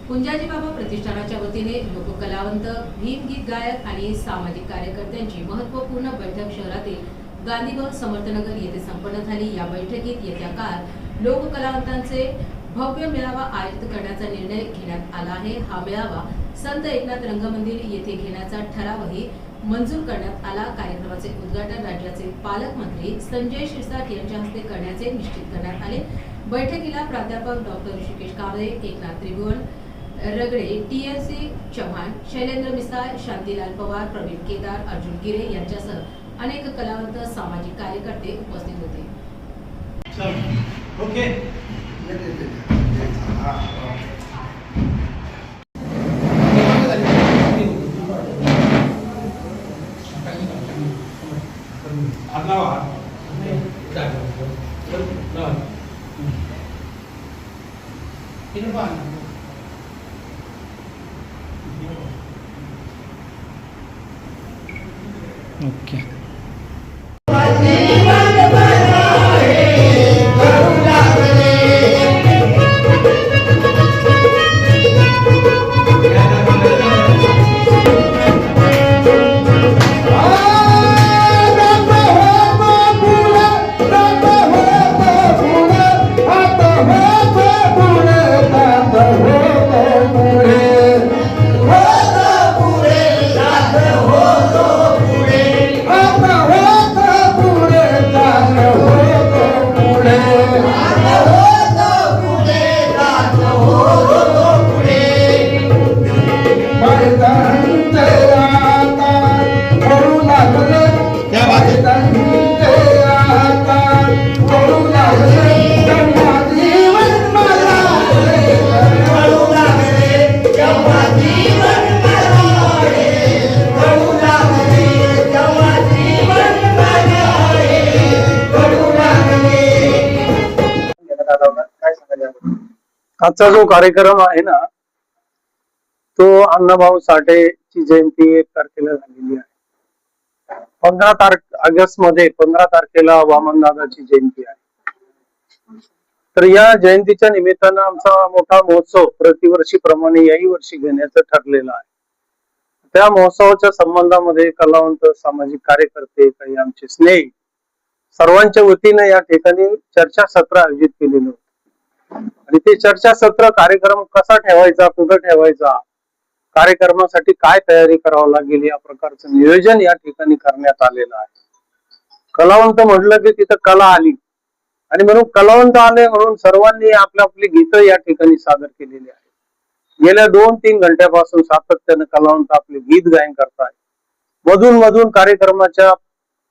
कुंजाजी बाबा प्रतिष्ठानाच्या वतीने लोककलावंत, भीमगीत गायक आणि सामाजिक कार्यकर्त्यांची महत्त्वपूर्ण बैठक शहरातील गांधीबाग समर्थनगर येथे संपन्न झाली। या बैठकीत येत्या काळात लोककलावंतांचे भव्य मेळावा आयोजित करण्याचा निर्णय घेण्यात आला आहे। हा मेळावा संत एकनाथ रंगमंदिर येथे घेण्याचा ठरावही मंजूर करण्यात आला। कार्यक्रमाचे उद्घाटन राज्याचे पालकमंत्री संजय शिरसाट यांच्या हस्ते करण्याचे निश्चित करण्यात आले। बैठकीला प्राध्यापक डॉक्टर ऋषिकेश कांबळे, एकनाथ त्रिभुवन रगडे, TLC चव्हाण, शैलेंद्र मिसाळ, शांतीलाल पवार, प्रवीण केदार, अर्जुन गिरे यांच्यासह अनेक कलावंत, सामाजिक कार्यकर्ते उपस्थित होते। ओके ओके आजचा जो कार्यक्रम आहे ना, तो अण्णाभाऊ साठेची जयंती 1 तारखेला झालेली आहे। 15 ऑगस्ट मध्ये 15 तारखेला वामनदादाची जयंती आहे। तर या जयंतीच्या निमित्तानं आमचा मोठा महोत्सव प्रतिवर्षी प्रमाणे याही वर्षी घेण्याचं ठरलेलं आहे। त्या महोत्सवाच्या संबंधामध्ये कलावंत, सामाजिक कार्यकर्ते, काही आमचे स्नेही सर्वांच्या वतीने या ठिकाणी चर्चासत्र आयोजित केलेलं होतं आणि ते चर्चासत्र कार्यक्रम कसा ठेवायचा, कुठं ठेवायचा, कार्यक्रमासाठी काय तयारी करावं लागेल या प्रकारचं नियोजन या ठिकाणी करण्यात आलेलं आहे। कलावंत म्हटलं की तिथं कला आली आणि म्हणून कलावंत आले म्हणून सर्वांनी आपली गीतं या ठिकाणी सादर केलेली आहेत। गेल्या 2-3 घंट्यापासून सातत्यानं कलावंत आपले गीत गायन करताय। मधून मधून कार्यक्रमाच्या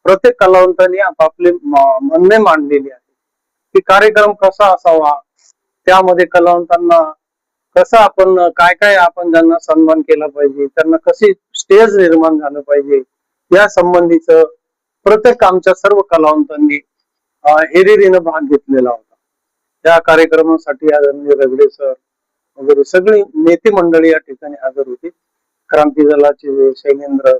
प्रत्येक कलावंतांनी आपापले म्हणणे मांडलेले आहे की कार्यक्रम कसा असावा, त्यामध्ये कलावंतांना कसं आपण काय आपण त्यांना सन्मान केला पाहिजे, त्यांना कशी स्टेज निर्माण झालं पाहिजे, या संबंधीच प्रत्येक आमच्या सर्व कलावंतांनी हिरिरीनं भाग घेतलेला होता। त्या कार्यक्रमासाठी आदरणीय रगडे सर वगैरे सगळी नेते मंडळी या ठिकाणी हजर होती। क्रांती दलाचे शैलेंद्र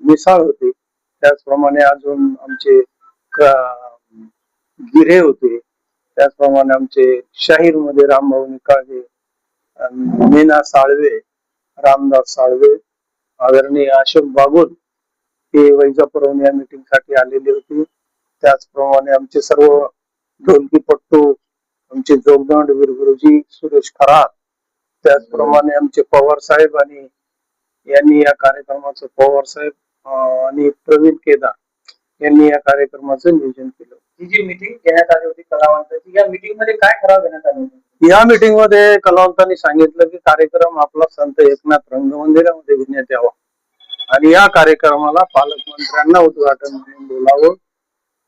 मिसाळ होते, त्याचप्रमाणे अजून आमचे गिरे होते, त्याचप्रमाणे आमचे शाहीर मध्ये रामभाऊ निकाळजे, मीना साळवे, रामदास साळवे, आदरणीय अशोक बागुल हे वैजापुरहून या मीटिंग साठी आलेले होते। त्याचप्रमाणे आमचे सर्व ढोलकीपट्टू, आमचे जोगदंड वीरगुरुजी सुरेश खरात, त्याचप्रमाणे आमचे पवार साहेब आणि यांनी या कार्यक्रमाचं पवार साहेब आणि प्रवीण केदार यांनी या कार्यक्रमाचं नियोजन केलं। ही जी मीटिंग घेण्यात आली होती कलावंतांची, या मीटिंग मध्ये काय ठराव घेण्यात आले होते? या मीटिंग मध्ये कलावंतांनी सांगितलं की कार्यक्रम आपला संत एकनाथ रंगमंदिरामध्ये घेण्यात यावा आणि या कार्यक्रमाला पालकमंत्र्यांना उद्घाटन म्हणून बोलावं,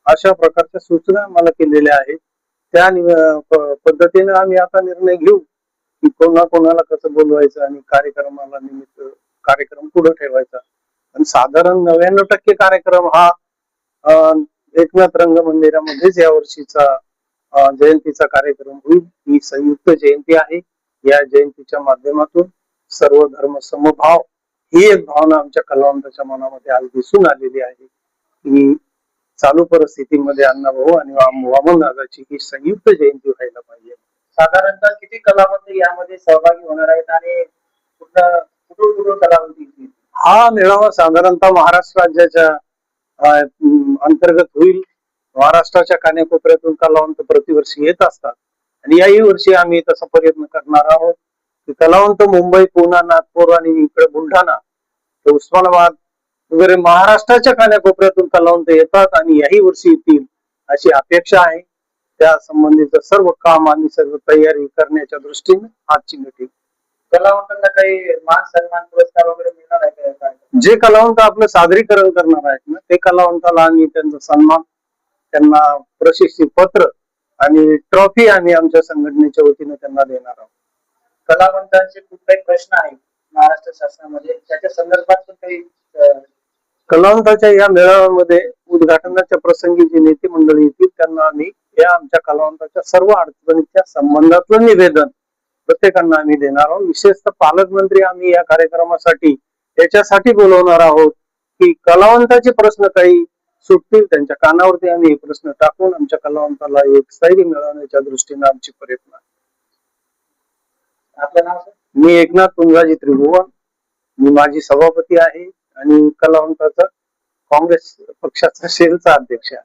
अशा प्रकारच्या सूचना मला केलेल्या आहेत। त्या पद्धतीने आम्ही आता निर्णय घेऊ की कोणाला कसं बोलवायचं आणि कार्यक्रमाला निमित्त कार्यक्रम पुढे ठेवायचा। आणि साधारण 99% कार्यक्रम हा एकनाथ रंगमंदिरामध्येच या वर्षीचा जयंतीचा कार्यक्रम होईल। ही संयुक्त जयंती आहे। या जयंतीच्या माध्यमातून सर्व धर्म समभाव ही एक भावना आमच्या कलावंताच्या मनामध्ये आज दिसून आलेली आहे की चालू परिस्थितीमध्ये अण्णाभाऊ आणि वामनदादाची ही संयुक्त जयंती व्हायला पाहिजे। साधारणतः किती कलावंत यामध्ये सहभागी होणार आहेत आणि कुठून कलावंत येतील? हा मेळावा साधारणतः महाराष्ट्र राज्याच्या अंतर्गत होईल. महाराष्ट्राच्या कानाकोपऱ्यातून कलावंत प्रतिवर्षी येत असतात आणि याही वर्षी आम्ही तसा प्रयत्न करणार आहोत की कलावंत मुंबई, पुणे, नागपूर आणि इकडे बुलढाणा, उस्मानाबाद वगैरे महाराष्ट्राच्या कानाकोपऱ्यातून कलावंत येतात आणि याही वर्षी येतील अशी अपेक्षा आहे. त्या संबंधीचं सर्व काम आणि सर्व तयारी करण्याच्या दृष्टीने आजची मीटिंग. कलावंतांना काही मान सन्मान पुरस्कार वगैरे मिळणार आहे का या कार्यक्रमात? जे कलावंत आपलं सादरीकरण करणार आहेत ना ते कलावंताला आम्ही त्यांचा सन्मान, त्यांना प्रशस्ती पत्र आणि ट्रॉफी आम्ही आमच्या संघटनेच्या वतीने त्यांना देणार आहोत. कलावंतांचे खूप काही प्रश्न आहेत महाराष्ट्र शासनामध्ये, त्याच्या संदर्भात पण काही कलावंताच्या या मेळाव्यामध्ये उद्घाटनाच्या प्रसंगी जे नेते मंडळी येतील त्यांना आम्ही या आमच्या कलावंताच्या सर्व अडचणीच्या संबंधातलं निवेदन प्रत्येकांना आम्ही देणार आहोत. विशेषतः पालकमंत्री आम्ही या कार्यक्रमासाठी याच्यासाठी बोलवणार आहोत की कलावंताचे प्रश्न काही सुटतील, त्यांच्या कानावरती आम्ही हे प्रश्न टाकून आमच्या कलावंताला एक स्थैर्य मिळवण्याच्या दृष्टीने आमची प्रयत्न आहे. आपलं नाव सर? मी एकनाथ पुंजाजी त्रिभुवन, मी माजी सभापती आहे आणि कलावंताचा काँग्रेस पक्षाचा सेलचा अध्यक्ष आहे.